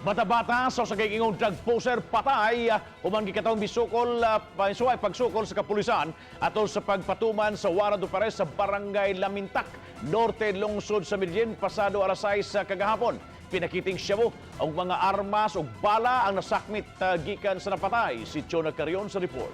Bata-Bata sa sagayingong drug poser Patay human gikatawng misukol pagsukol sa kapolisan atol sa pagpatuman sa warrant of arrest sa barangay Lamintak, Norte Lungsod sa Medellin pasado alas 6 sa kagahapon. Pinakiting Shabu ang mga armas ug bala ang nasakmit gikan sa napatay. Si Chona Carion sa report.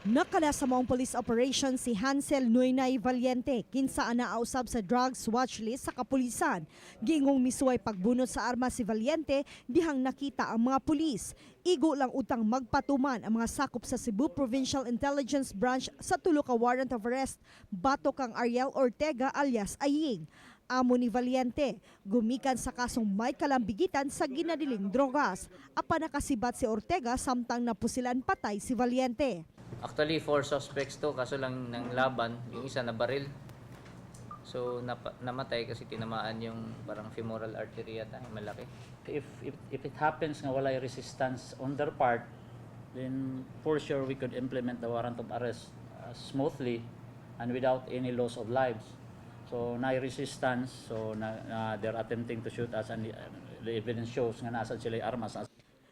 Nakala sa maong police operation si Hansel Noynay Valiente kinsa naausab sa drugs watch list sa kapulisan. Gingong misuway pagbunot sa armas si Valiente dihang nakita ang mga pulis. Igo lang utang magpatuman ang mga sakop sa Cebu Provincial Intelligence Branch sa tulo ka warrant of arrest batok kang Ariel Ortega alias Aying. Amo ni Valiente, gumikan sa kasong may kalambigitan sa ginadiling drogas. Apa nakasibat si Ortega samtang napusilan patay si Valiente. Actually, 4 suspects to, kaso lang ng laban, yung isa na baril. So, namatay kasi tinamaan yung parang femoral artery yata, malaki. If it happens nga walay resistance on their part, then for sure we could implement the warrant of arrest smoothly and without any loss of lives. So, resistance, so they're attempting to shoot us and the evidence shows nga nasa sila armas.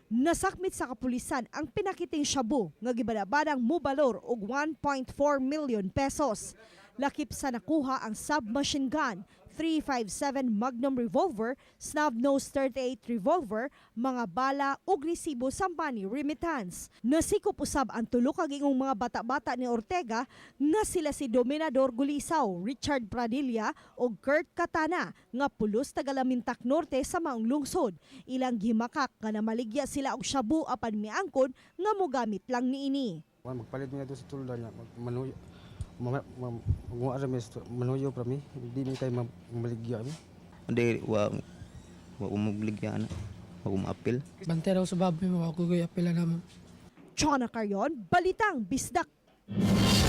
Nasakmit sa kapulisan ang pinakiting Shabu nga gibadabadang mubalor og 1.4 million pesos. Lakip sa nakuha ang submachine gun, 357 Magnum revolver, snub-nose 38 revolver, mga bala ug resibo sa money remittance. Nasikop usab ang tulo ka gingong mga bata-bata ni Ortega nga sila si Dominador Gulisaw, Richard Pradilla ug Kurt Katana nga pulos taga Lamintak Norte sa maong lungsod. Ilang gimakak nga namaligya sila og shabu apan miangkon nga mogamit lang niini. Magpalit mi ato sa tulda niya, manuyo. Manuyo para mi, hindi mi kay maligya mi. Hindi, wa umugligya na, wa umapil. Bantay raw sa baboy mo, ako gaya pila naman. Chona Carion, Balitang Bisdak.